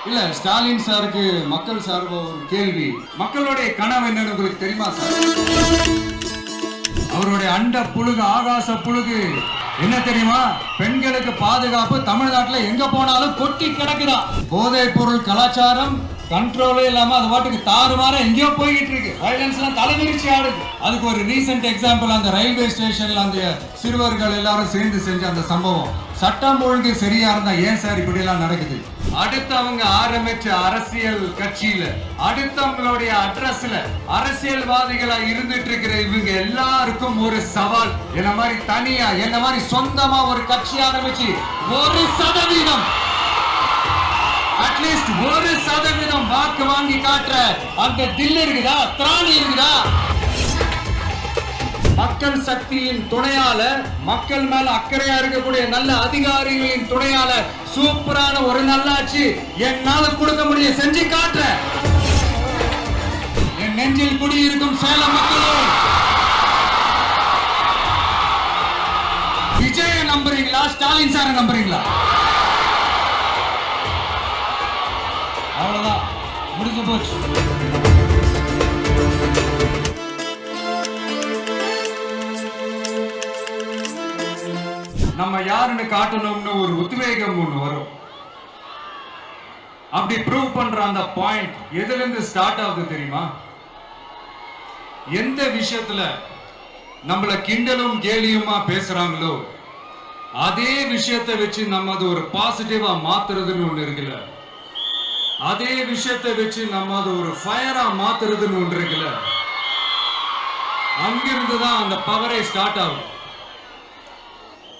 இல்ல ஸ்டாலின் சாருக்கு மக்கள் சார்பா ஒரு கேள்வி. மக்களுடைய கனவு என்னன்னு உங்களுக்கு தெரியுமா சார்? அவருடைய அண்ட புழுகு ஆகாச புழுகு என்ன தெரியுமா? பெண்களுக்கு பாதுகாப்பு தமிழ்நாட்டில் எங்க போனாலும் கொட்டி கிடக்குதான். போதைப் பொருள் கலாச்சாரம் கண்ட்ரோலே இல்லாம அது பாட்டுக்கு தாறுமாற எங்கேயோ போய்கிட்டு இருக்கு. வயலன்ஸ் எல்லாம் தலைவிரிச்சு ஆடுது. அதுக்கு ஒரு ரீசெண்ட் எக்ஸாம்பிள் அந்த ரயில்வே ஸ்டேஷன்ல அந்த சிறுவர்கள் எல்லாரும் சேர்ந்து செஞ்ச அந்த சம்பவம். சட்டம் ஒழுங்கு சரியா இருந்தா ஏன் சார் இப்படி எல்லாம் நடக்குது? அடுத்து அவங்க ஆரம்பிச்ச அரசியல் கட்சியில அடுத்தவங்களுடைய அட்ரஸ்ல அரசியல்வாதிகளா இருந்துட்டு இருக்கிற இவங்க எல்லாருக்கும் ஒரு சவால். என்ன மாதிரி தனியா என்ன மாதிரி சொந்தமா ஒரு கட்சி ஆரம்பிச்சு 1% அட்லீஸ்ட் 1% வாக்கு வாங்கி காட்டுற அந்த தில் இருக்குதா, திராணி இருக்குதா? மக்கள் சக்தியின் துணையால, மக்கள் மேல அக்கறையா இருக்கக்கூடிய நல்ல அதிகாரிகளின் துணையால சூப்பரான ஒரு நல்லாட்சி என்னால கொடுக்க முடியும், செஞ்சு காட்டுறேன். என் நெஞ்சில் குடியிருக்கும் சேலம் மக்களே, விஜய நம்புறீங்களா ஸ்டாலின் சார நம்புறீங்களா? அவ்வளவுதான், முடிஞ்சு போச்சு. நம்ம யாருன்னு காட்டணும்னு ஒரு உத்வேகம் ஒண்ணு வரும். அப்படி ப்ரூவ் பண்ற அந்த பாயிண்ட் எதுல இருந்து ஸ்டார்ட் ஆகுது தெரியுமா? எந்த விஷயத்துல நம்மள கிண்டலும் கேலியுமா பேசுறாங்களோ அதே விஷயத்தை வச்சு நம்ம அது ஒரு பாசிட்டிவா மாத்துறதுன்னு ஒண்ணு இருக்குல்ல, அதே விஷயத்தை வச்சு நம்ம அது ஒரு ஃபயரா மாத்துறதுன்னு ஒன்று இருக்குல்ல, அங்கிருந்துதான் அந்த பவரே ஸ்டார்ட் ஆகும்.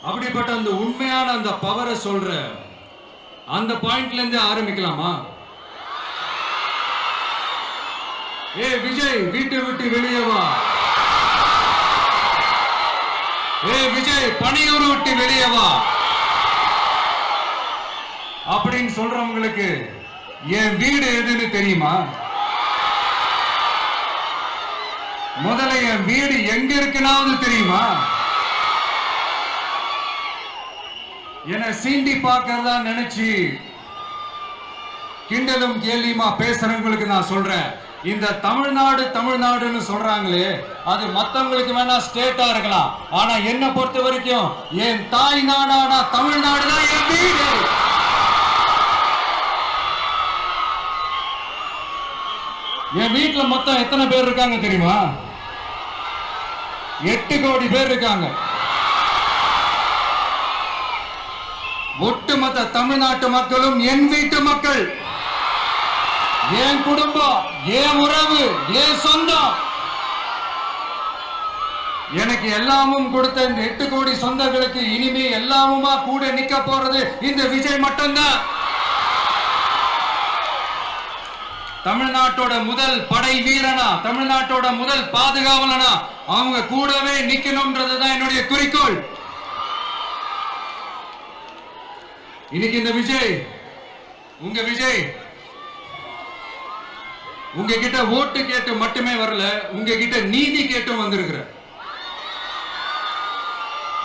அப்படிப்பட்ட அந்த உண்மையான அந்த பவரை சொல்ற அந்த பாயிண்ட்ல இருந்து ஆரம்பிக்கலாமா? ஏ விஜய், வீட்டை விட்டு வெளியே வா. ஏ விஜய், பணியூர் விட்டு வெளியே வா அப்படின்னு சொல்றவங்களுக்கு என் வீடு எதுன்னு தெரியுமா? முதல்ல என் வீடு எங்க இருக்குனாவது தெரியுமா? என சீண்டி பார்க்கறதா நினைச்சு கிண்டலும் கேலியுமா பேசுறவங்களுக்கு நான் சொல்றேன், இந்த தமிழ்நாடு தமிழ்நாடுன்னு சொல்றாங்களே அது மத்தவங்களுக்கு வேணா ஸ்டேட்டா இருக்கலாம், ஆனா என்ன பொறுத்த வரைக்கும் என் தாய் நாடானா தமிழ்நாடு தான் என் வீடு. என் வீட்டுல மொத்தம் எத்தனை பேர் இருக்காங்க தெரியுமா? 8 கோடி பேர் இருக்காங்க. ஒட்டுமொத்த தமிழ்நாட்டு மக்களும் என் வீட்டு மக்கள், என் குடும்பம், என் உறவு, என் சொந்தம். எனக்கு எல்லாமும் கொடுத்த இந்த 8 கோடி சொந்தங்களுக்கு இனிமே எல்லாமுமா கூட நிக்க போறது இந்த விஜய் மட்டும்தான். தமிழ்நாட்டோட முதல் படை வீரனா, தமிழ்நாட்டோட முதல் பாதுகாவலனா அவங்க கூடவே நிக்கணும்ன்றதுதான் என்னுடைய குறிக்கோள். இன்னைக்கு இந்த விஜய், உங்க விஜய் உங்ககிட்ட ஓட்டு கேட்டு மட்டுமே வரல, உங்ககிட்ட நீதி கேட்டும் வந்திருக்கிற.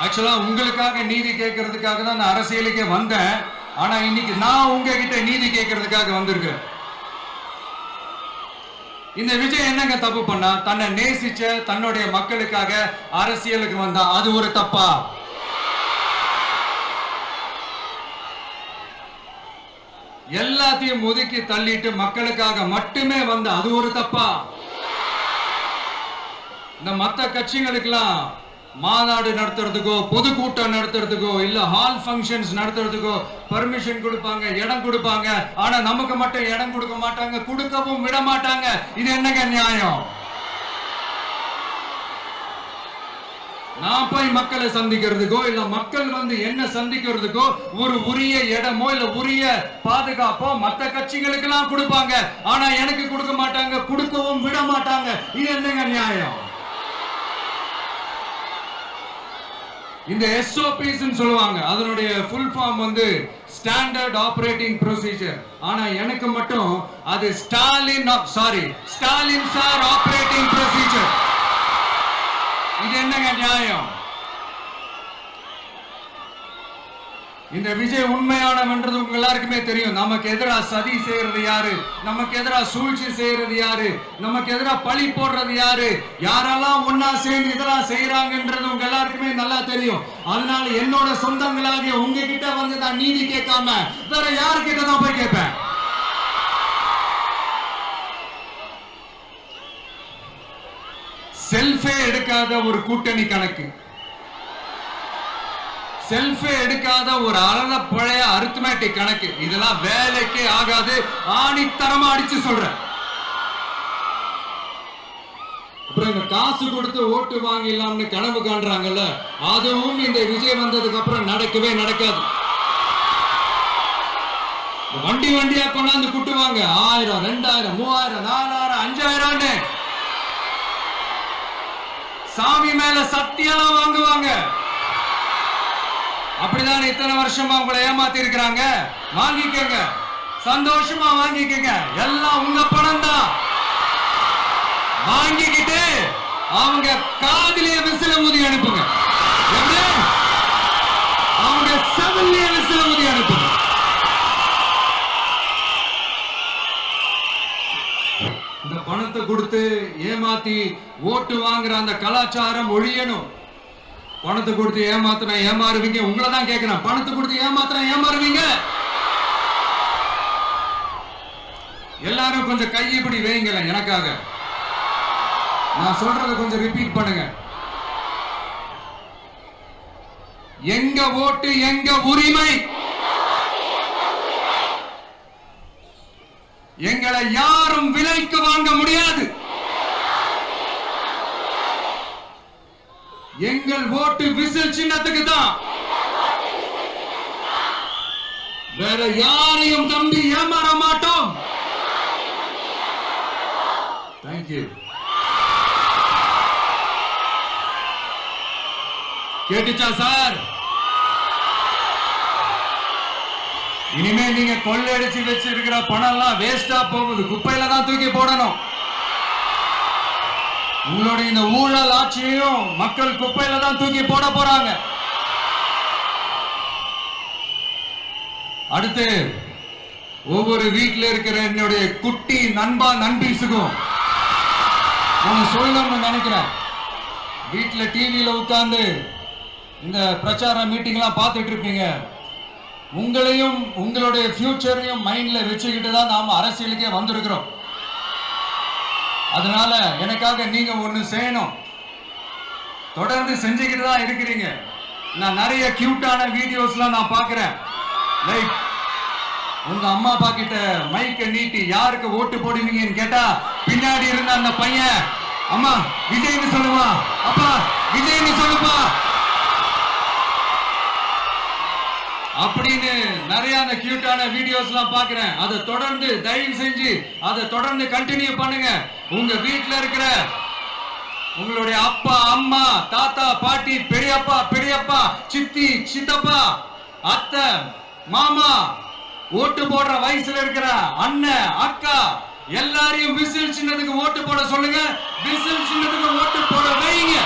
ஆக்சுவலா உங்களுக்காக நீதி கேட்கறதுக்காக தான் நான் அரசியலுக்கே வந்தேன். ஆனா இன்னைக்கு நான் உங்ககிட்ட நீதி கேட்கறதுக்காக வந்திருக்கிறேன். இந்த விஜய் என்னங்க தப்பு பண்ணா? தன்னை நேசிச்ச தன்னுடைய மக்களுக்காக அரசியலுக்கு வந்தா அது ஒரு தப்பா? எல்லாத்தையும் ஒதுக்கி தள்ளிட்டு மக்களுக்காக மட்டுமே வந்த அது ஒரு தப்பா? இந்த மத்த கட்சிகளுக்கெல்லாம் மாநாடு நடத்துறதுக்கோ பொதுக்கூட்டம் நடத்துறதுக்கோ இல்ல ஹால் ஃபங்க்ஷன்ஸ் நடத்துறதுக்கோ பர்மிஷன் கொடுப்பாங்க, இடம் கொடுப்பாங்க. ஆனா நமக்கு மட்டும் இடம் கொடுக்க மாட்டாங்க, கொடுக்கவும் விட மாட்டாங்க. இது என்னங்க நியாயம்? நான் போய் மக்களை சந்திக்கிறதுக்கோ இல்ல மக்கள் வந்து என்ன சந்திக்கிறதுக்கோ ஒரு உரிய இடமோ இல்ல உரிய பாதுகாப்போ மத்த கட்சிகளுக்கு எல்லாம் கொடுப்பாங்க. ஆனா எனக்கு கொடுக்க மாட்டாங்க, கொடுக்கவும் விட மாட்டாங்க. இது என்னங்க நியாயம்? இந்த SOPs சொல்லுவாங்க, அதனுடைய ஃபுல் ஃபார்ம் வந்து ஸ்டாண்டர்ட் ஆபரேட்டிங் ப்ரொசீஜர். ஆனா எனக்கு மட்டும் அது ஸ்டாலின் சார் ஆபரேட்டிங் ப்ரொசீஜர். இது என்னங்க நியாயம்? இந்த விஜய் உண்மையானவன்றது உங்க எல்லாருக்குமே தெரியும். நமக்கு எதிராக சதி செய்யறது யாரு, நமக்கு எதிராக சூழ்ச்சி செய்யறது யாரு, நமக்கு எதிராக பழி போடுறது யாரு, யாரெல்லாம் ஒன்னா சேர்ந்து இதெல்லாம் செய்யறாங்கன்றது உங்க எல்லாருக்குமே நல்லா தெரியும். அதனால என்னோட சொந்தங்களாகிய உங்ககிட்ட வந்து நான் நீதி கேட்காம வேற யாருக்கிட்ட தான் போய் கேட்பேன். செல்ஃபே எடுக்காத ஒரு கூட்டணி கணக்கு, செல்ஃபே எடுக்காத ஒரு அறத பழைய அரித்மேட்டிக் கணக்கு, இதெல்லாம் வேலைக்கே ஆகாது. ஆணித்தரமா அடிச்சு சொல்றேன். அப்புறம் இந்த காசு கொடுத்து ஓட்டு வாங்கிடலாம்னு கனவு காண்றாங்கல்ல, அதுவும் இந்த விஜய் வந்ததுக்கு அப்புறம் நடக்கவே நடக்காது. வண்டி வண்டியா கொண்டாந்து குட்டுவாங்க. 1000, 2000, 3000, 4000, 5000 சாமி மேல சத்தியெல்லாம் வாங்குவாங்க. அப்படிதான் இத்தனை வருஷமா உங்களை ஏமாத்தி இருக்கிறாங்க. வாங்கிக்கங்க, சந்தோஷமா வாங்கிக்கங்க. எல்லாம் உங்க பணம் தான். வாங்கிக்கிட்டு அவங்க காதிலேயே விசில ஊதி அனுப்புங்க. அவங்க செவிலிய விசில ஊதி அனுப்புங்க. இந்த பணத்தை கொடுத்து ஏமாத்தி ஓட்டு வாங்குற அந்த கலாச்சாரம் ஒழியணும். பணத்தை கொடுத்து ஏமாத்தினா ஏமாறுவீங்க. உங்களை தான் கேட்கிறேன், பணத்தை கொடுத்து ஏமாத்தினா ஏமாறுவீங்க? எல்லாரும் கொஞ்சம் கையப்படி வைங்கள எனக்காக. நான் சொல்றத கொஞ்சம் ரிப்பீட் பண்ணுங்க. எங்க ஓட்டு எங்க உரிமை. எங்களை யாரும் விலைக்கு வாங்க முடியாது. எங்கள் ஓட்டு விசில் சின்னத்துக்கு தான். வேற யாரையும் நம்பி ஏமாற மாட்டோம். தேங்க்யூ. கேட்டுச்சா சார்? இனிமே நீங்க கொள்ளையடிச்சு வச்சிருக்கிற பணம் எல்லாம் வேஸ்டா போகுது. குப்பையில தான் தூக்கி போடணும். உங்களுடைய இந்த ஊழல் ஆட்சியையும் மக்கள் குப்பையில தான் தூக்கி போட போறாங்க. அடுத்து ஒவ்வொரு வீட்டில் இருக்கிற என்னுடைய குட்டி நண்பா நண்பீஸுக்கும் நான் சொல்லணும்னு நினைக்கிறேன். வீட்டில் டிவியில உட்கார்ந்து இந்த பிரச்சார மீட்டிங் எல்லாம் பார்த்துட்டு இருப்பீங்க. உங்களையும் உங்களுடைய ஃபியூச்சரையும் மைண்ட்ல வச்சுக்கிட்டு தான் நாம அரசியலுக்கே வந்திருக்கிறோம். அதனால எனக்காக நீங்க ஒண்ணு செய்யணும். தொடர்ந்து செஞ்சுக்கிட்டு தான் இருக்கிறீங்க. நான் நிறைய கியூட்டான வீடியோஸ்லாம் நான் பார்க்கிறேன். லைக் உங்க அம்மா அப்பா கிட்ட மைக்க நீட்டி யாருக்கு ஓட்டு போடுவீங்கன்னு கேட்டா பின்னாடி இருந்த அந்த பையன், அம்மா விஜய்னு சொல்லுவா, அப்பா விஜய்னு சொல்லுப்பா அப்படின்னு நிறைய அந்த கியூட்டான வீடியோஸ் எல்லாம் பாக்குறேன். அதை தொடர்ந்து தயவு செஞ்சு அதை தொடர்ந்து கண்டினியூ பண்ணுங்க. உங்க வீட்டுல இருக்கிற உங்களுடைய அப்பா அம்மா தாத்தா பாட்டி பெரியப்பா பெரியப்பா சித்தி சித்தப்பா அத்தை மாமா ஓட்டு போடுற வயசுல இருக்கிற அண்ணன் அக்கா எல்லாரையும் விசில் சின்னத்துக்கு ஓட்டு போட சொல்லுங்க. விசில் சின்னத்துக்கு ஓட்டு போட வைங்க.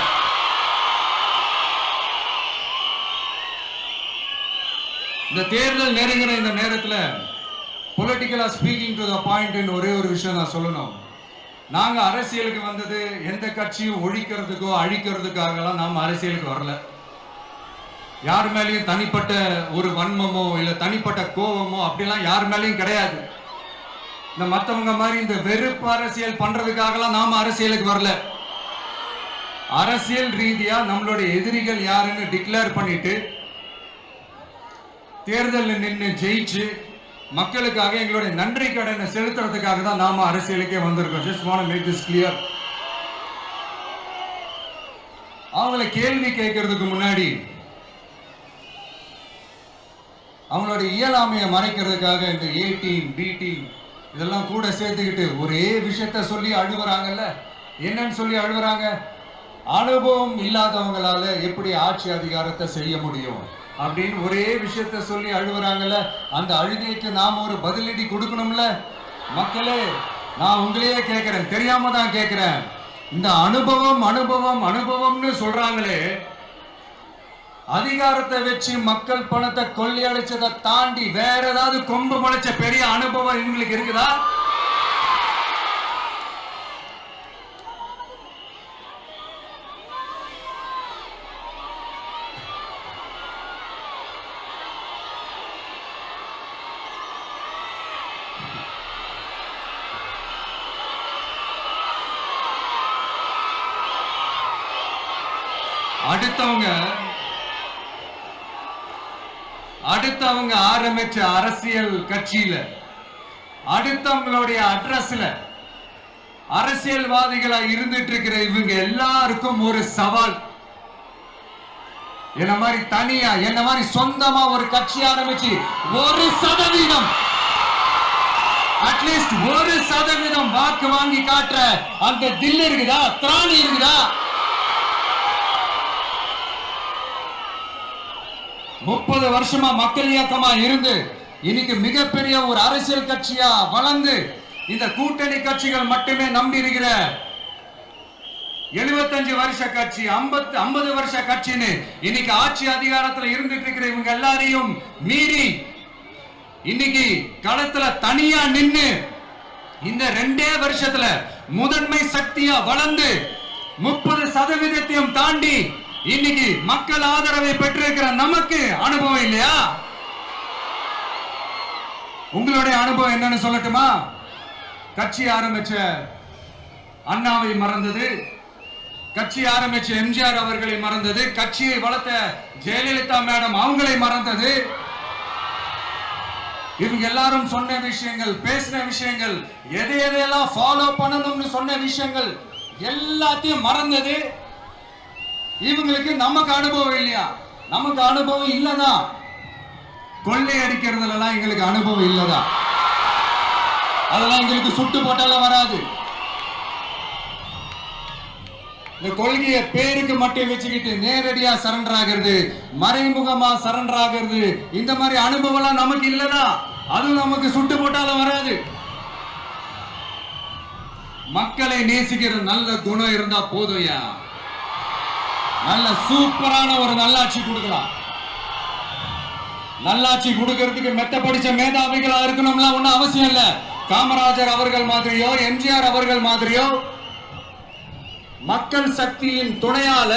இந்த தேர்தல் நெருங்கிற இந்த நேரத்தில் பொலிட்டிக்கலா ஸ்பீக்கிங் டு த பாயிண்ட் ஒரே ஒரு விஷயம் நான் சொல்லணும். நாங்க அரசியலுக்கு வந்தது எந்த கட்சியும் ஒழிக்கிறதுக்கோ அழிக்கிறதுக்காகலாம் நாம அரசியலுக்கு வரல. யார் மேலேயும் தனிப்பட்ட ஒரு வன்மமோ இல்ல தனிப்பட்ட கோபமோ அப்படிலாம் யார் மேலேயும் கிடையாது. இந்த மற்றவங்க மாதிரி இந்த வெறுப்பு அரசியல் பண்றதுக்காகலாம் நாம அரசியலுக்கு வரல. அரசியல் ரீதியா நம்மளுடைய எதிரிகள் யாருன்னு டிக்ளேர் பண்ணிட்டு தேர்தலில் நின்று ஜெயிச்சு மக்களுக்காக எங்களுடைய நன்றி கடனை செலுத்துறதுக்காக தான் நாம அரசியலுக்கே வந்திருக்கோம். Just want to make this clear. அவங்கள கேள்வி கேட்கறதுக்கு முன்னாடி அவங்களுடைய இயலாமையை மறைக்கிறதுக்காக இந்த ஏ டீம் பி டீம் இதெல்லாம் கூட சேர்த்துக்கிட்டு ஒரே விஷயத்த சொல்லி அழுவுறாங்கல்ல. என்னன்னு சொல்லி அழுவுறாங்க? அனுபவம் இல்லாதவங்களால எப்படி ஆட்சி அதிகாரத்தை செய்ய முடியும் அப்படின்னு ஒரே விஷயத்த சொல்லி அழுவுறாங்கல்ல. அந்த அழுகைக்கு நாம ஒரு பதிலடி கொடுக்கணும்ல. மக்களே, நான் உங்களையே கேட்கிறேன், தெரியாம தான் கேட்கிறேன். இந்த அனுபவம் அனுபவம் அனுபவம்னு சொல்றாங்களே, அதிகாரத்தை வச்சு மக்கள் பணத்தை கொள்ளையடிச்சதை தாண்டி வேற ஏதாவது கொம்பு முளைச்ச பெரிய அனுபவம் இவங்களுக்கு இருக்குதா? அடுத்தவங்க ஆரம்பிச்ச அரசியல் கட்சியில அடுத்தவங்களுடைய அட்ரஸ்ல அரசியல்வாதிகளா இருந்துட்டு இருக்கிற இவங்க எல்லாருக்கும் ஒரு சவால். என்ன மாதிரி தனியா என்ன மாதிரி சொந்தமா ஒரு கட்சி ஆரம்பிச்சு 1% அட்லீஸ்ட் 1% வாக்கு வாங்கி காட்டுற அந்த தில் இருக்குதா, திராணி இருக்குதா? 30 வருஷமா மக்கள் இயக்கமா இருந்து இன்னைக்கு மிகப்பெரிய ஒரு அரசியல் கட்சியா வளர்ந்து இந்த கூட்டணி கட்சிகள் மட்டுமே நம்பி இருக்கிற 75 வருஷ கட்சி 50 வருஷ கட்சின்னு இன்னைக்கு ஆட்சி அதிகாரத்துல இருந்துட்டு இருக்கிற இவங்க எல்லாரையும் மீறி இன்னைக்கு களத்துல தனியா நின்னு இந்த 2 வருஷத்துல முதன்மை சக்தியா வளர்ந்து 30% தாண்டி இன்னைக்கு மக்கள் ஆதரவை பெற்றிருக்கிற நமக்கு அனுபவம் இல்லையா? உங்களுடைய அனுபவம் என்னன்னு சொல்லட்டுமா? கட்சி ஆரம்பிச்ச அண்ணாவை மறந்தது, கட்சி ஆரம்பிச்ச எம்ஜிஆர் அவர்களை மறந்தது, கட்சியை வளர்த்த ஜெயலலிதா மேடம் அவங்களை மறந்தது. இவங்க எல்லாரும் சொன்ன விஷயங்கள், பேசின விஷயங்கள், எதையெல்லாம் ஃபாலோ பண்ணணும்னு சொன்ன விஷயங்கள் எல்லாத்தையும் மறந்தது. இவங்களுக்கு நமக்கு அனுபவம் இல்லையா? நமக்கு அனுபவம் இல்லதான். கொள்ளை அடிக்கிறதுல எல்லாம் எங்களுக்கு அனுபவம் இல்லதா? அதெல்லாம் எங்களுக்கு சுட்டு போட்டாலும் வராது. இந்த கொள்கையை பேருக்கு மட்டும் வச்சுக்கிட்டு நேரடியா சரண்டர் ஆகிறது, மறைமுகமா சரண்டர் ஆகிறது, இந்த மாதிரி அனுபவம் எல்லாம் நமக்கு இல்லதா? அது நமக்கு சுட்டு போட்டாலும் வராது. மக்களை நேசிக்கிற நல்ல குணம் இருந்தா போதும்யா. நல்ல சூப்பரான ஒரு நல்லாட்சி கொடுக்கலாம். நல்லாட்சி கொடுக்கிறதுக்கு மெத்த படிச்ச மேதாவிகளா இருக்கணும்ல ஒன்னும் அவசியம் இல்ல. காமராஜர் அவர்கள் மாதிரியோ எம்ஜிஆர் அவர்கள் மாதிரியோ மக்கள் சக்தியின் துணையால,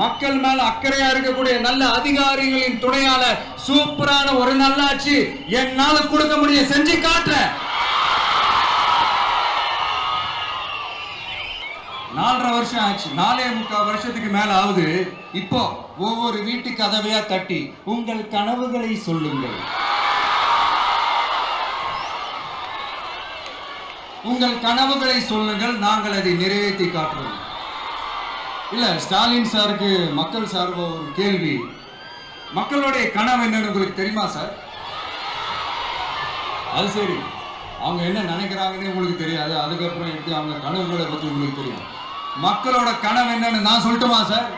மக்கள் மேல அக்கறையா இருக்கக்கூடிய நல்ல அதிகாரிகளின் துணையால சூப்பரான ஒரு நல்லாட்சி என்னால கொடுக்க முடியும், செஞ்சு காட்டுறேன். 4.5 வருஷம் ஆச்சு, 4.25 வருஷத்துக்கு மேல ஆகுது. இப்போ ஒவ்வொரு வீட்டு கதவையா தட்டி உங்கள் கனவுகளை சொல்லுங்கள், உங்கள் கனவுகளை சொல்லுங்கள், நாங்கள் அதை நிறைவேற்றி காட்டுறோம். இல்ல ஸ்டாலின் சாருக்கு மக்கள் சார்பா ஒரு கேள்வி, மக்களுடைய கனவு என்னன்னு உங்களுக்கு தெரியுமா சார்? அது சரி, அவங்க என்ன நினைக்கிறாங்கன்னு உங்களுக்கு தெரியாது, அதுக்கப்புறம் எப்படி அவங்க கனவுகளை பத்தி உங்களுக்கு தெரியும். மக்களோட கனவு என்னன்னு நான் சொல்லட்டுமா சார்?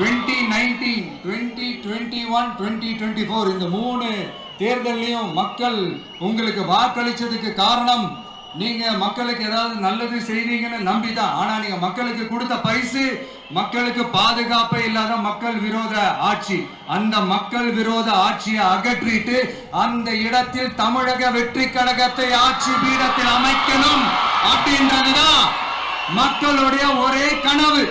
2019, 2021, 2024 இந்த 3 தேர்தலையும் மக்கள் உங்களுக்கு வாக்களிச்சதுக்கு காரணம் நீங்க மக்களுக்கு ஏதாவது நல்லது செய்வீங்கன்னு நம்பிதான். ஆனா நீங்க மக்களுக்கு கொடுத்த பரிசு மக்களுக்கு பாதுகாப்பே இல்லாத மக்கள் விரோத ஆட்சி. அந்த மக்கள் விரோத ஆட்சியை அகற்றிட்டு அந்த இடத்தில் தமிழக வெற்றி கழகத்தை ஆட்சி பீடத்தில் அமைக்கணும் அப்படின்றதுதான் மக்களுடைய ஒரே கனவு.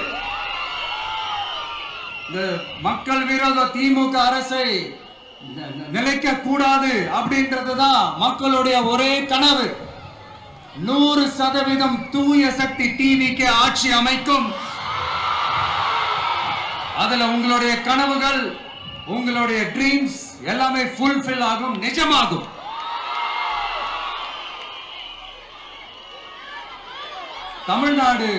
இந்த மக்கள் விரோத திமுக அரசை நிலைக்க கூடாது அப்படின்றதுதான் மக்களுடைய ஒரே கனவு. 100% தூய சக்தி டிவிக்கு ஆட்சி அமைக்கும். அதுல உங்களுடைய கனவுகள், உங்களுடைய ட்ரீம்ஸ் எல்லாமே ஃபுல்ஃபில் ஆகும், நிஜமாகும். தமிழ்நாடு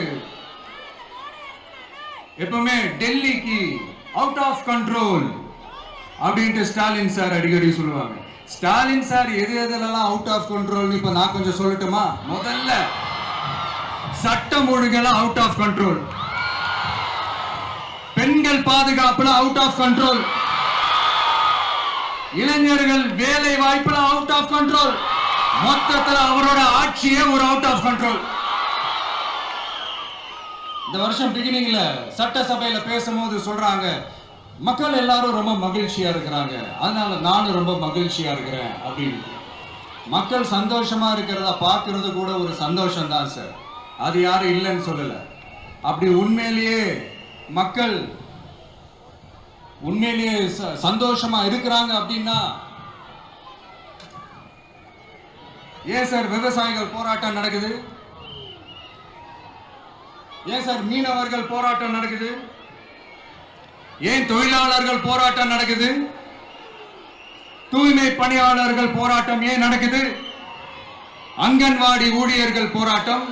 எப்பவுமே டெல்லிக்கு அவுட் ஆஃப் கண்ட்ரோல் அப்படின்ட்டு ஸ்டாலின் சார் அடிக்கடி சொல்லுவாங்க. ஸ்டாலின் சார் எதெல்லாம் அவுட் ஆஃப் கண்ட்ரோல் இப்ப நான் கொஞ்சம் சொல்லட்டுமா? முதல்ல சட்டம் ஒழுங்கெல்லாம் அவுட் ஆஃப் கண்ட்ரோல், பெண்கள் பாதுகாப்புல அவுட் ஆஃப் கண்ட்ரோல், இளைஞர்கள் வேலை வாய்ப்புல அவுட் ஆஃப் கண்ட்ரோல், மொத்தத்தில் அவரோட ஆட்சியே ஒரு அவுட் ஆஃப் கண்ட்ரோல். இந்த வருஷம் பிகினிங்ல சட்டசபையில பேசும்போது சொல்றாங்க, மக்கள் எல்லாரும் ரொம்ப மகிழ்ச்சியா இருக்கிறாங்க, அதனால நானும் ரொம்ப மகிழ்ச்சியா இருக்கிறேன் அப்படின்னு. மக்கள் சந்தோஷமா இருக்கிறத பார்க்கறது கூட ஒரு சந்தோஷம் தான் சார், அது யாரும் இல்லைன்னு சொல்லல. அப்படி உண்மையிலேயே மக்கள் உண்மையிலேயே சந்தோஷமா இருக்கிறாங்க அப்படின்னா ஏன் சார் விவசாயிகள் போராட்டம் நடக்குது? ஏன் சார் மீனவர்கள் போராட்டம் நடக்குது? ஏன் தொழிலாளர்கள் போராட்டம் நடக்குது? தூய்மை பணியாளர்கள் போராட்டம் ஏன் நடக்குது? அங்கன்வாடி ஊழியர்கள் போராட்டம்,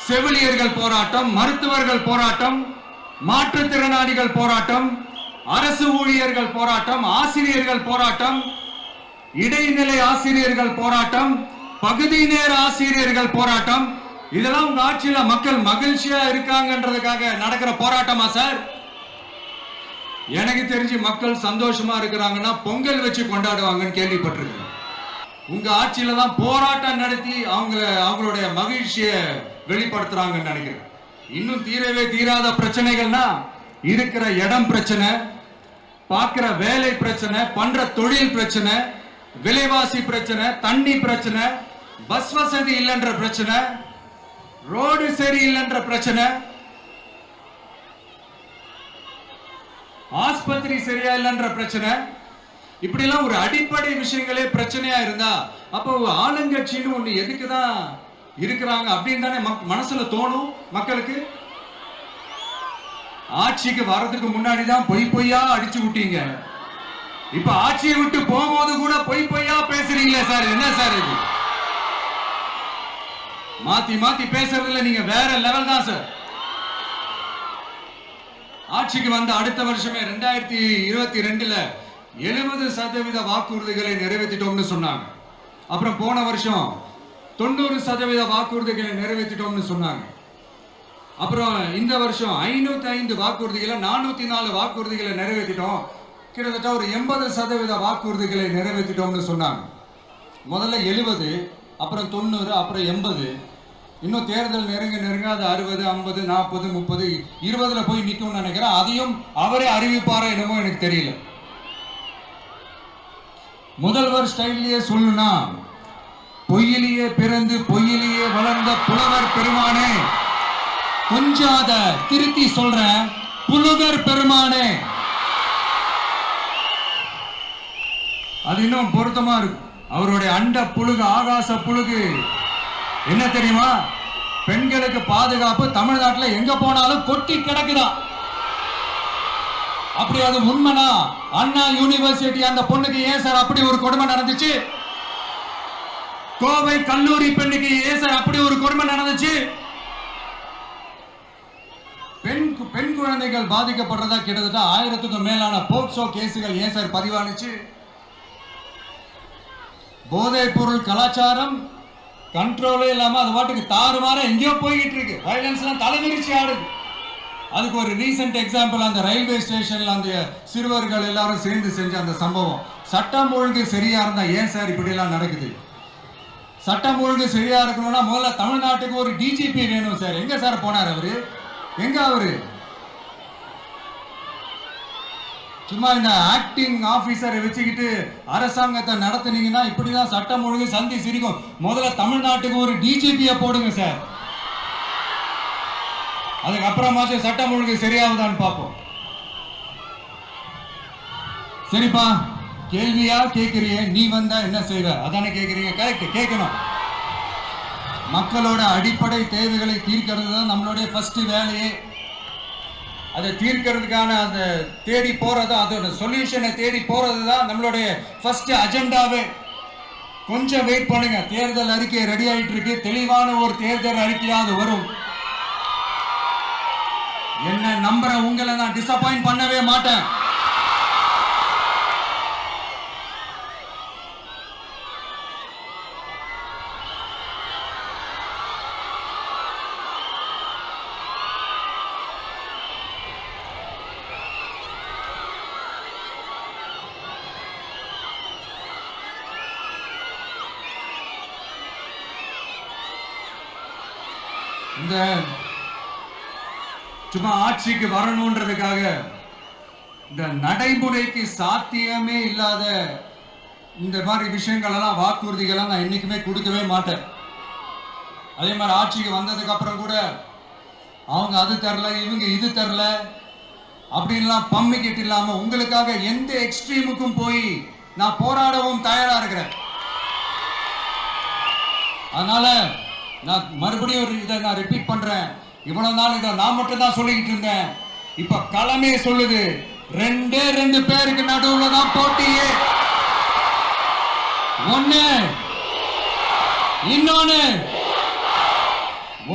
செவிலியர்கள் போராட்டம், மருத்துவர்கள் போராட்டம், மாற்றுத்திறனாளிகள் போராட்டம், அரசு ஊழியர்கள் போராட்டம், ஆசிரியர்கள் போராட்டம், இடைநிலை ஆசிரியர்கள் போராட்டம், பகுதி நேர ஆசிரியர்கள் போராட்டம். இதெல்லாம் உங்க ஆட்சியில மக்கள் மகிழ்ச்சியா இருக்காங்கன்றதுக்காக நடக்கிற போராட்டமா சார்? எனக்கு தெரிஞ்சு மக்கள் சந்தோஷமா இருக்கிறாங்கன்னா பொங்கல் வச்சு கொண்டாடுவாங்கன்னு கேள்விப்பட்டிருக்கேன். உங்க ஆட்சியில தான் போராட்டம் நடத்தி அவங்களுடைய மகிழ்ச்சியை வெளிப்படுத்துறாங்கன்னு நினைக்கிறேன். இன்னும் தீரவே தீராத பிரச்சனைகள்னா இருக்கிற இடம் பிரச்சனை, பார்க்கிற வேலை பிரச்சனை, பண்ற தொழில் பிரச்சனை, விலைவாசி பிரச்சனை, தண்ணி பிரச்சனை, பஸ் வசதி இல்லைன்ற பிரச்சனை, ரோடு சரியில்லைன்ற பிரச்சனை, ஆஸ்பத்திரி சரியா இல்லைன்ற பிரச்சனை. இப்படி எல்லாம் ஒரு அடிப்படை விஷயங்களே பிரச்சனையா இருந்தா அப்போ ஆளுங்கட்சின்னு ஒண்ணு எதுக்குதான் இருக்கிறாங்க அப்படின்னு தானே மனசுல தோணும் மக்களுக்கு. ஆட்சிக்கு வர்றதுக்கு முன்னாடி தான் பொய் பொய்யா அடிச்சு விட்டீங்க, இப்ப ஆட்சியை விட்டு போகும்போது கூட பொய் பொய்யா பேசுறீங்களே சார், என்ன சார் இது? மாத்தி மாத்தி பேசுறதுல நீங்க வேற லெவல் தான் சார். ஆட்சிக்கு வந்த அடுத்த வருஷமே 2022ல 70% வாக்குறுதிகளை நிறைவேற்றிட்டோம்னு சொன்னாங்க. அப்புறம் போன வருஷம் 90% வாக்குறுதிகளை நிறைவேற்றிட்டோம்னு சொன்னாங்க. அப்புறம் இந்த வருஷம் 505 வாக்குறுதிகளை 404 வாக்குறுதிகளை நிறைவேற்றிட்டோம், கிட்டத்தட்ட ஒரு 80% வாக்குறுதிகளை நிறைவேற்றிட்டோம்னு சொன்னாங்க. முதல்ல 70, அப்புறம் 90, அப்புறம் 80. இன்னும் தேர்தல் நெருங்க அது 60, 50, 40, 30, 20ல போய் நிற்கும்னு நினைக்கிறேன். அதையும் அவரே அறிவிப்பாரா என்னமோ எனக்கு தெரியல. முதல்வர் ஸ்டைல்லையே சொல்லணும்னா, பொய்யிலேயே பிறந்து பொய்யிலேயே வளர்ந்த புலவர் பெருமானே, கொஞ்சம் அத திருத்தி சொல்றேன், புலவர் பெருமானே. அது இன்னும் பொருத்தமா இருக்கு. அவருடைய அண்ட புழுகு ஆகாச புழுகு என்ன தெரியுமா? பெண்களுக்கு பாதுகாப்பு தமிழ்நாட்டில் எங்க போனாலும் கொட்டி கிடக்குதான். அப்படி அது உண்மைனா அண்ணா யூனிவர்சிட்டி அந்த பொண்ணுக்கு ஏன் சார் அப்படி ஒரு கொடுமை நடந்துச்சு? கோவை கல்லூரி பெண்ணுக்கு ஏன் சார் அப்படி ஒரு கொடுமை நடந்துச்சு? பெண் குழந்தைகள் பாதிக்கப்படுறதா கிட்டத்தட்ட 1000க்கும் மேலான போக்சோ கேசுகள் ஏன் சார் பதிவானுச்சு? போதைப் பொருள் கலாச்சாரம் கண்ட்ரோலே இல்லாம அது பாட்டுக்கு தாறுமாற எங்கேயோ போய்கிட்டு இருக்கு. வயலன்ஸ் எல்லாம் தலைவிரிச்சு ஆடுது. அதுக்கு ஒரு ரீசெண்ட் எக்ஸாம்பிள், அந்த ரயில்வே ஸ்டேஷன்ல அந்த சிறுவர்கள் எல்லாரும் சேர்ந்து செஞ்ச அந்த சம்பவம். சட்டம் ஒழுங்கு சரியா இருந்தா ஏன் சார் இப்படி எல்லாம் நடக்குது? சட்டம் ஒழுங்கு சரியா இருக்கணும்னா முதல்ல தமிழ்நாட்டுக்கு ஒரு டிஜிபி வேணும் சார். எங்க சார் போனார் அவரு? எங்க அவரு? சும்மா இந்த ஆக்டிங் ஆபீசரை வச்சுக்கிட்டு அரசாங்கத்தை நடத்துனீங்கன்னா இப்படிதான் சட்டம் ஒழுங்கு சந்தி சிரிக்கும். முதல்ல தமிழ்நாட்டுக்கு ஒரு டிஜிபியை போடுங்க சார். அதுக்கப்புறமாச்சும் சட்டம் ஒழுங்கு சரியாகுதான்னு பார்ப்போம். சரிப்பா, கேள்வியா கேட்கறீங்க, நீ வந்தா என்ன செய்வ அதானே கேட்கறீங்க. கரெக்ட், கேட்கணும். மக்களோட அடிப்படை தேவைகளை தீர்க்கிறது தான் நம்மளுடைய ஃபர்ஸ்ட் வேலையே. அதை தீர்க்கிறதுக்கான அந்த தேடி போறது, அதோட சொல்யூஷனை தேடி போறது தான் நம்மளுடைய ஃபர்ஸ்ட் அஜெண்டாவே. கொஞ்சம் வெயிட் பண்ணுங்க, தேர்தல் அறிக்கை ரெடி ஆயிட்டு இருக்கு. தெளிவான ஒரு தேர்தல் அறிக்கையாவது வரும். என்ன நம்புற உங்களை நான் டிசப்பாயிண்ட் பண்ணவே மாட்டேன். இந்த சும்மா ஆட்சிக்கு வரணும்ன்றதுக்காக இந்த நடைமுறைக்கு சாத்தியமே இல்லாத இந்த மாதிரி விஷயங்கள் எல்லாம் வாக்குறுதிகள்லாம் நான் என்னைக்குமே கொடுக்கவே மாட்டேன். அதே மாதிரி ஆட்சிக்கு வந்ததுக்கு அப்புறம் கூட அவங்க அது தரல, இவங்க இது தரல அப்படின்லாம் பம்மிக்கிட்டு இல்லாம உங்களுக்காக எந்த எக்ஸ்ட்ரீமுக்கும் போய் நான் போராடவும் தயாரா இருக்கிறேன். அதனால நான் மறுபடியும் இதை நான் ரிப்பீட் பண்றேன். இவ்வளவு நாள் இதை நான் மட்டும் தான் சொல்லிக்கிட்டு இருந்தேன். இப்ப களமே சொல்லுது, 2 பேருக்கு நடுவுல தான் போட்டியே.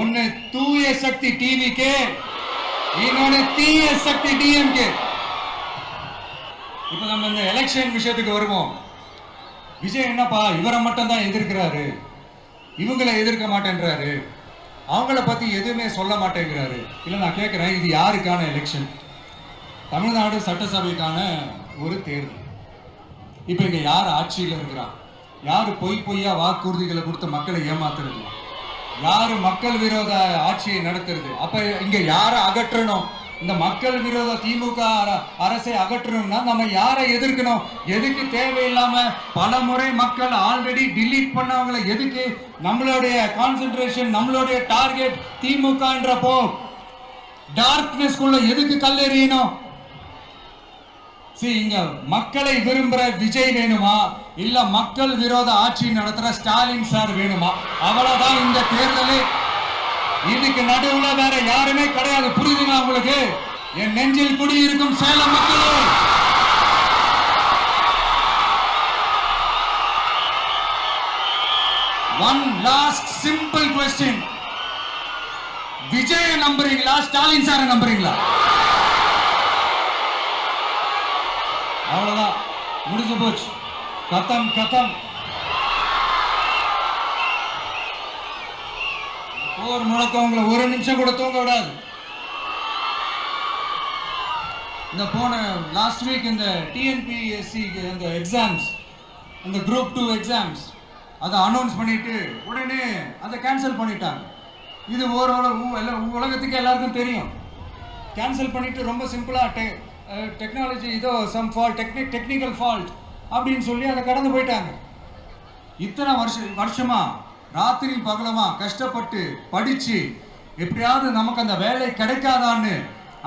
ஒண்ணு தூய சக்தி டிவிக்கு, இன்னொன்னு தீய சக்தி டிஎம்கே. இப்ப நம்ம இந்த எலெக்ஷன் விஷயத்துக்கு வருவோம். விஜய் என்னப்பா இவரை மட்டும் தான் எதிர்க்கிறாரு, இவங்களை எதிர்க்க மாட்டேன்றாரு, அவங்கள பத்தி எதுவுமே சொல்ல மாட்டேங்கிறாரு. இல்ல நான் கேட்கிறேன், இது யாருக்கான எலெக்ஷன்? தமிழ்நாடு சட்டசபைக்கான ஒரு தேர்தல். இப்ப இங்க யார் ஆட்சியில் இருக்கிறான்? யாரு பொய்யா வாக்குறுதிகளை கொடுத்து மக்களை ஏமாத்துறது? யாரு மக்கள் விரோத ஆட்சியை நடத்துறது? அப்ப இங்க யாரை அகற்றணும்? இந்த மக்கள் விரோத திமுக அரசை அகற்றணும்னா நம்ம யாரை எதிர்க்கணும்? எதுக்கு தேவையில்லாம பல முறை மக்கள் ஆல்ரெடி டிலீட் பண்ணவங்களை எதுக்கு நம்மளுடைய கான்சென்ட்ரேஷன், நம்மளுடைய டார்கெட் திமுகன்றப்போ டார்க்னஸ் குள்ள எதுக்கு கல்லெறியணும்? இங்க மக்களை விரும்புற விஜய் வேணுமா, இல்ல மக்கள் விரோத ஆட்சி நடத்துற ஸ்டாலின் சார் வேணுமா? அவ்வளவுதான் இந்த தேர்தலே. இதுக்கு நடுவுல வேற யாருமே கிடையாது. புரியுதுங்களா உங்களுக்கு? என் நெஞ்சில் குடியிருக்கும் சேலம் மக்களே, one last simple question. Vijay நம்புறீங்களா, ஸ்டாலின் சார் நம்புறீங்களா? அவ்வளவுதான், முடிஞ்சு போச்சு. கத்தம். போர் முழக்கம் உங்களை ஒரு நிமிஷம் கூட தூங்க விடாது. இந்த போன லாஸ்ட் வீக் இந்த டிஎன்பிஎஸ்சி இந்த எக்ஸாம்ஸ், இந்த குரூப் 2 எக்ஸாம்ஸ் அதை அனௌன்ஸ் பண்ணிட்டு உடனே அதை கேன்சல் பண்ணிட்டாங்க. இது உலகத்துக்கு எல்லாருக்கும் தெரியும். கேன்சல் பண்ணிட்டு ரொம்ப சிம்பிளா டெக்னாலஜி இதோ சம் ஃபால்ட், டெக்னிக்கல் ஃபால்ட் அப்படின்னு சொல்லி அதை கடந்து போயிட்டாங்க. இத்தனை வருஷமா ராத்திரி பகலமா கஷ்டப்பட்டு படிச்சு எப்படியாவது நமக்கு அந்த வேலை கிடைக்காதான்னு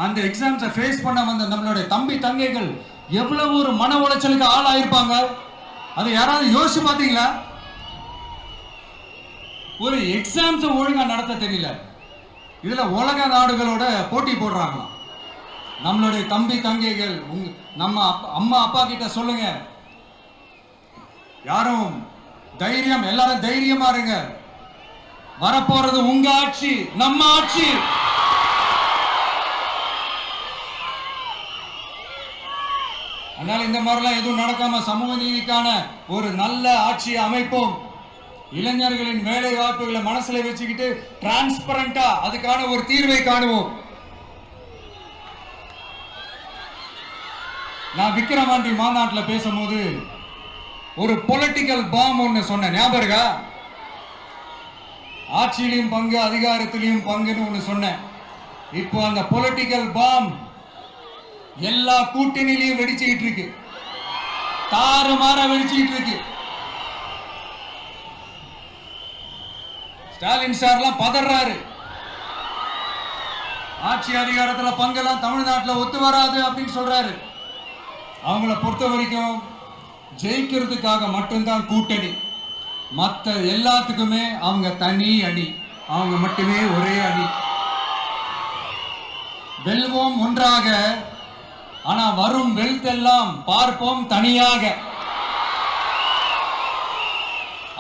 அந்த எக்ஸாம்ஸை ஃபேஸ் பண்ண வந்த நம்மளுடைய தம்பி தங்கைகள் எவ்வளவு ஒரு மன உளைச்சலுக்கு ஆளாயிருப்பாங்க. அதை யாராவது யோசிச்சு பார்த்தீங்களா? ஒரு எக்ஸாம்ஸை ஒழுங்கா நடத்த தெரியல, இதுல உலக நாடுகளோட போட்டி போடுறாங்களாம். நம்மளுடைய தம்பி தங்கைகள் நம்ம அம்மா அப்பா கிட்ட சொல்லுங்க, யாரும் எல்லாரும் தைரியமா இருங்க. வரப்போறது உங்க ஆட்சி, நம்ம ஆட்சி. அதனால இந்த மாதிரிலாம் எதுவும் நடக்காம சமூக நீதிக்கான ஒரு நல்ல ஆட்சியை அமைப்போம். இளைஞர்களின் வேலை வாய்ப்புகளை மனசுல வச்சுக்கிட்டு டிரான்ஸ்பரண்டா அதுக்கான ஒரு தீர்வை காணுவோம். நான் விக்கிரவாண்டி மாநாட்டில் பேசும்போது ஒரு பொலிட்டிக்கல் பாம் ஒன்று சொன்னேன், ஞாபகம் இருக்கா? ஆட்சியிலையும் பங்கு, அதிகாரத்திலையும் பங்குன்னு ஒன்று சொன்னேன். இப்போ அந்த பொலிட்டிக்கல் பாம் எல்லா கூட்டணியிலையும் வெடிச்சுக்கிட்டு இருக்கு, தாறுமாற வெடிச்சுக்கிட்டு இருக்கு. ஸ்டாலின் சார்லாம் பதறாரு, ஆட்சி அதிகாரத்துல பங்கெல்லாம் தமிழ்நாட்டில் ஒத்து வராது அப்படின்னு சொல்றாரு. அவங்கள பொறுத்த வரைக்கும் ஜெயிக்கிறதுக்காக மட்டும்தான் கூட்டணி, மற்ற எல்லாத்துக்குமே அவங்க தனி அணி, அவங்க மட்டுமே ஒரே அணி. வெல்வோம் ஒன்றாக, ஆனா வரும் வெல்த் எல்லாம் பார்ப்போம் தனியாக.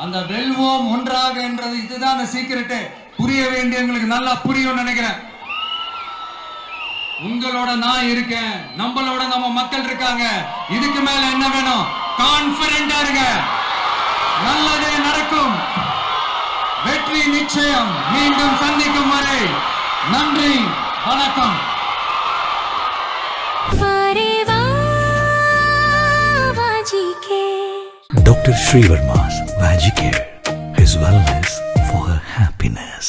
அந்த வெல்வோம் ஒன்றாக என்றது இதுதான் சீக்கிரட்டு. புரிய வேண்டியவங்களுக்கு நல்லா புரியும் நினைக்கிறேன். உங்களோட நான் இருக்கேன், நம்மளோட நம்ம மக்கள் இருக்காங்க. இதுக்கு மேல என்ன வேணும்? கான்பிடென்டா இருங்க, நல்லதே நடக்கும், வெற்றி நிச்சயம். மீண்டும் சந்திக்கும் வரை நன்றி, வணக்கம். Dr. Srivarma's Vajicare, his wellness for her happiness.